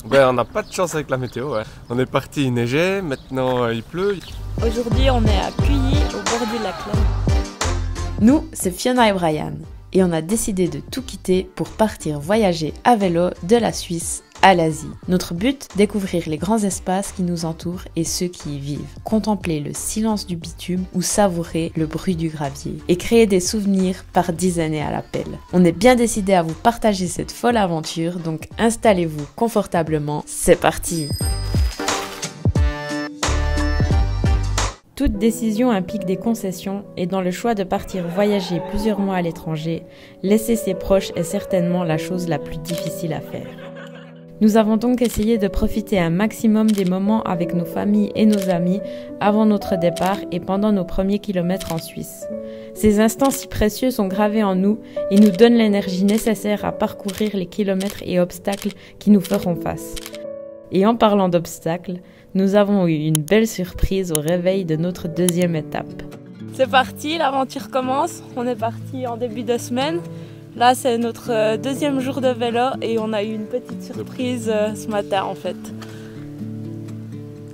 Ben, on n'a pas de chance avec la météo. Ouais. On est parti, il neigeait, maintenant il pleut. Aujourd'hui, on est à Cuilly, au bord du lac Léman. Nous, c'est Fiona et Brian, et on a décidé de tout quitter pour partir voyager à vélo de la Suisse à l'Asie. Notre but, découvrir les grands espaces qui nous entourent et ceux qui y vivent, contempler le silence du bitume ou savourer le bruit du gravier, et créer des souvenirs par dizaines et à la pelle. On est bien décidé à vous partager cette folle aventure, donc installez-vous confortablement, c'est parti! Toute décision implique des concessions et dans le choix de partir voyager plusieurs mois à l'étranger, laisser ses proches est certainement la chose la plus difficile à faire. Nous avons donc essayé de profiter un maximum des moments avec nos familles et nos amis avant notre départ et pendant nos premiers kilomètres en Suisse. Ces instants si précieux sont gravés en nous et nous donnent l'énergie nécessaire à parcourir les kilomètres et obstacles qui nous feront face. Et en parlant d'obstacles, nous avons eu une belle surprise au réveil de notre deuxième étape. C'est parti, l'aventure commence. On est parti en début de semaine. Là, c'est notre deuxième jour de vélo et on a eu une petite surprise ce matin en fait.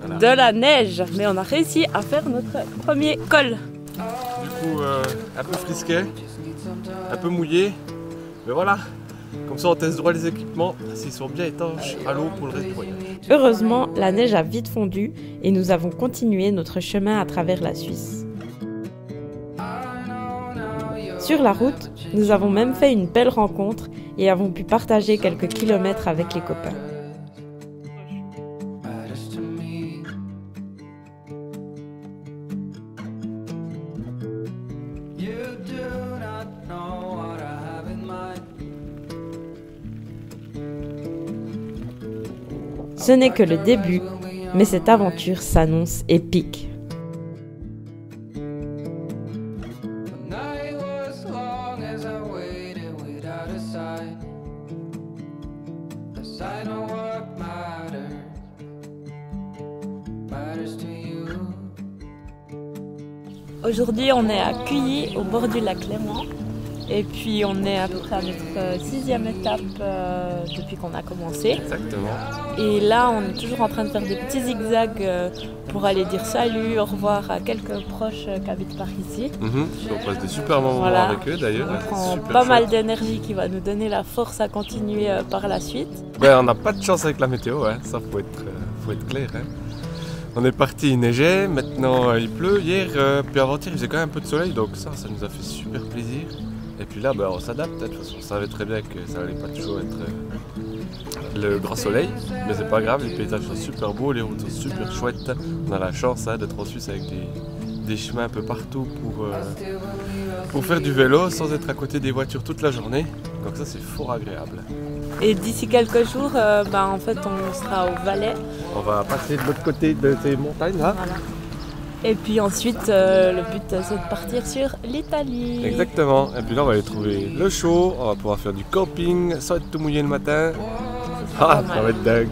Voilà. De la neige, mais on a réussi à faire notre premier col. Du coup, un peu frisqué, un peu mouillé, mais voilà. Comme ça, on teste droit les équipements, s'ils sont bien étanches à l'eau pour le nettoyer. Heureusement, la neige a vite fondu et nous avons continué notre chemin à travers la Suisse. Sur la route, nous avons même fait une belle rencontre et avons pu partager quelques kilomètres avec les copains. Ce n'est que le début, mais cette aventure s'annonce épique. Aujourd'hui, on est à Cuilly, au bord du lac Léman. Et puis, on est à peu près à notre sixième étape depuis qu'on a commencé. Exactement. Et là, on est toujours en train de faire des petits zigzags pour aller dire salut, au revoir à quelques proches qui habitent par ici. On passe des super moments avec eux d'ailleurs. On prend pas mal d'énergie qui va nous donner la force à continuer par la suite. Ben, on n'a pas de chance avec la météo, hein. Ça faut être clair. Hein. On est parti, il neigeait, maintenant il pleut. Hier, puis avant-hier, il faisait quand même un peu de soleil, donc ça nous a fait super plaisir. Et puis là, ben, on s'adapte, de toute façon, on savait très bien que ça allait pas toujours être le grand soleil, mais c'est pas grave, les paysages sont super beaux, les routes sont super chouettes. On a la chance d'être en Suisse avec des chemins un peu partout pour faire du vélo sans être à côté des voitures toute la journée. Donc ça, c'est fort agréable. Et d'ici quelques jours, en fait, on sera au Valais. On va passer de l'autre côté de ces montagnes là. Voilà. Et puis ensuite, le but c'est de partir sur l'Italie. Exactement. Et puis là, on va aller trouver le chaud, on va pouvoir faire du camping sans être tout mouillé le matin. Ça va être dingue.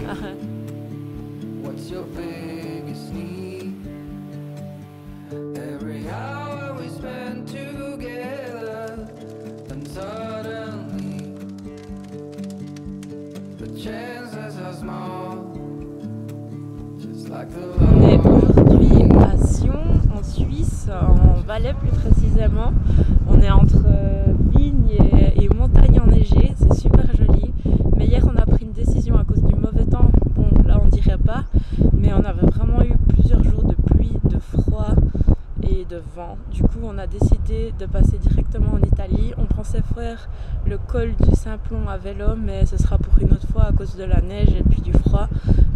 On est aujourd'hui à Sion, en Suisse, en Valais plus précisément. On est entre vignes et montagnes enneigées, c'est super joli. Mais hier on a pris une décision à cause du mauvais temps. Bon, là on dirait pas, mais on avait vraiment eu plusieurs jours de pluie, de froid et de vent. Du coup on a décidé de passer directement en Italie. On pensait faire le col du Simplon à vélo, mais ce sera pour une autre fois à cause de la neige et puis du froid.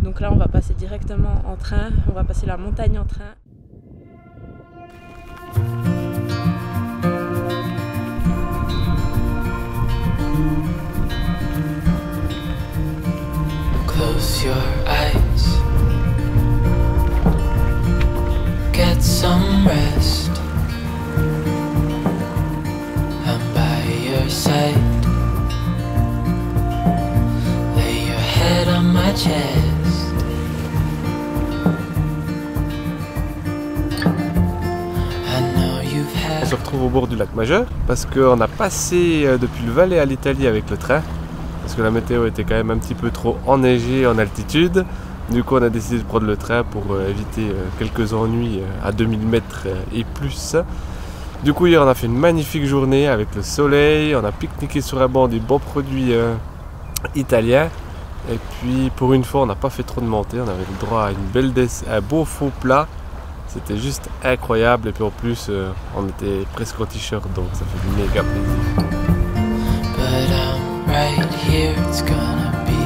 Donc là on va passer directement en train, on va passer la montagne en train. Close your eyes, get some rest. I'm by your side, lay your head on my chest. On se retrouve au bord du lac Majeur parce qu'on a passé depuis le Valais à l'Italie avec le train. parce que la météo était quand même un petit peu trop enneigée en altitude. Du coup on a décidé de prendre le train pour éviter quelques ennuis à 2000 mètres et plus. Du coup hier on a fait une magnifique journée avec le soleil, on a pique-niqué sur un banc des bons produits italiens. Et puis pour une fois on n'a pas fait trop de montée, on avait le droit à un beau faux plat. C'était juste incroyable et puis en plus on était presque en t-shirt donc ça fait méga plaisir. But I'm right here, it's gonna be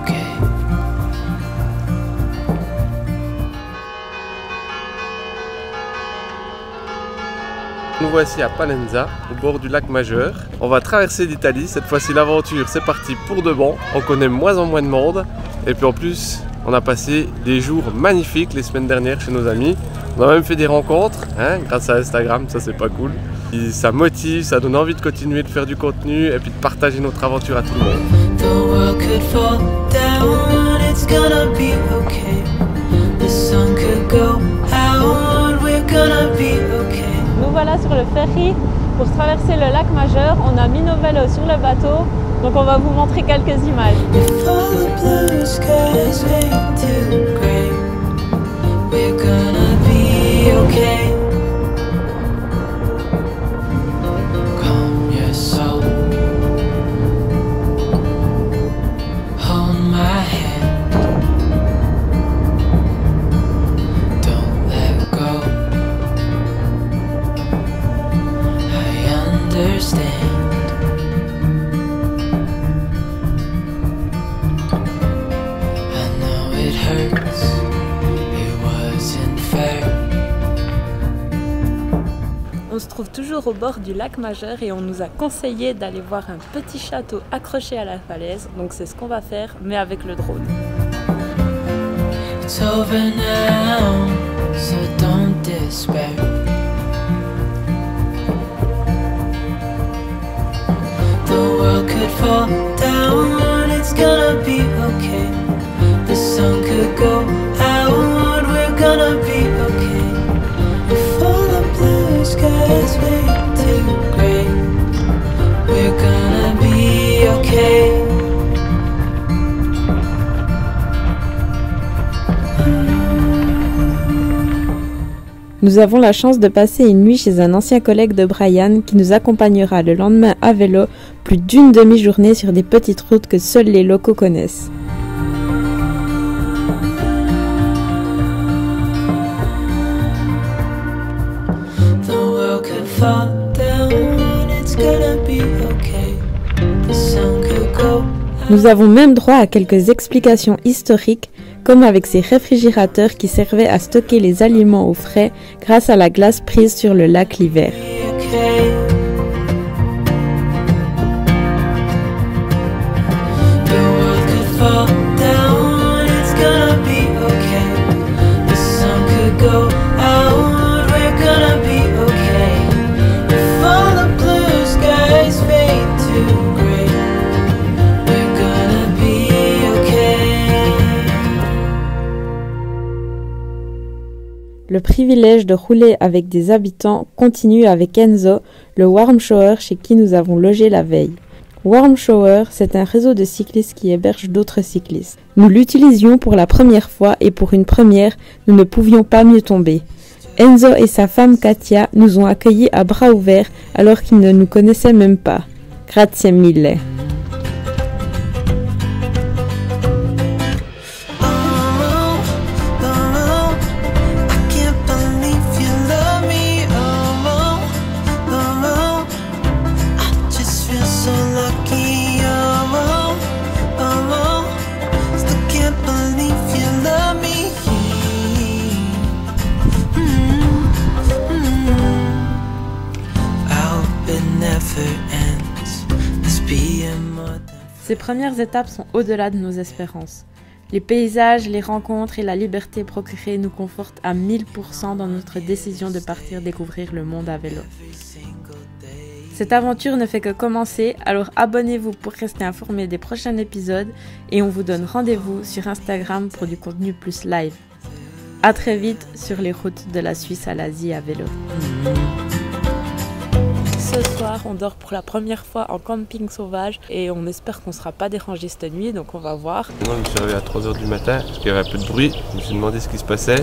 okay. Nous voici à Palenza, au bord du lac Majeur. On va traverser l'Italie, cette fois-ci l'aventure c'est parti pour de bon. On connaît moins en moins de monde et puis en plus on a passé des jours magnifiques les semaines dernières chez nos amis. On a même fait des rencontres grâce à Instagram, ça c'est pas cool. Et ça motive, ça donne envie de continuer de faire du contenu et puis de partager notre aventure à tout le monde. The world could fall down, it's gonna be okay. The sun could go out, we're gonna be okay. Nous voilà sur le ferry pour traverser le lac Majeur. On a mis nos vélos sur le bateau, donc on va vous montrer quelques images. If all the blue skies fade to gray, we're gonna be okay. Calm your soul. Hold my hand. Don't let go. I understand. I know it hurts. It wasn't fair. On se trouve toujours au bord du lac Majeur et on nous a conseillé d'aller voir un petit château accroché à la falaise. Donc c'est ce qu'on va faire, mais avec le drone. It's over now, so don't despair. The world could fall down, it's gonna be okay. The sun could go out, we're gonna be okay. If all the blue skies fade to gray, we're gonna be okay. Nous avons la chance de passer une nuit chez un ancien collègue de Brian qui nous accompagnera le lendemain à vélo plus d'une demi-journée sur des petites routes que seuls les locaux connaissent. The world could fall down, it's gonna be okay. The sun could go. Nous avons même droit à quelques explications historiques, comme avec ces réfrigérateurs qui servaient à stocker les aliments au frais grâce à la glace prise sur le lac l'hiver. Okay. The world could fall down, it's gonna be okay. The sun could go out, we're gonna be okay. If all the blue skies fade to gray, we're gonna be okay. Le privilège de rouler avec des habitants continue avec Enzo, le Warm Shower chez qui nous avons logé la veille. Warm Shower, c'est un réseau de cyclistes qui héberge d'autres cyclistes. Nous l'utilisions pour la première fois et pour une première, nous ne pouvions pas mieux tomber. Enzo et sa femme Katia nous ont accueillis à bras ouverts alors qu'ils ne nous connaissaient même pas. Grazie mille. Ces premières étapes sont au-delà de nos espérances. Les paysages, les rencontres et la liberté procurée nous confortent à 1000% dans notre décision de partir découvrir le monde à vélo. Cette aventure ne fait que commencer, alors abonnez-vous pour rester informé des prochains épisodes et on vous donne rendez-vous sur Instagram pour du contenu plus live. À très vite sur les routes de la Suisse à l'Asie à vélo. So ce soir, on dort pour la première fois en camping sauvage et on espère qu'on ne sera pas dérangé cette nuit, donc on va voir. Moi, je me suis réveillé à 3 h du matin parce qu'il y avait un peu de bruit. Je me suis demandé ce qui se passait.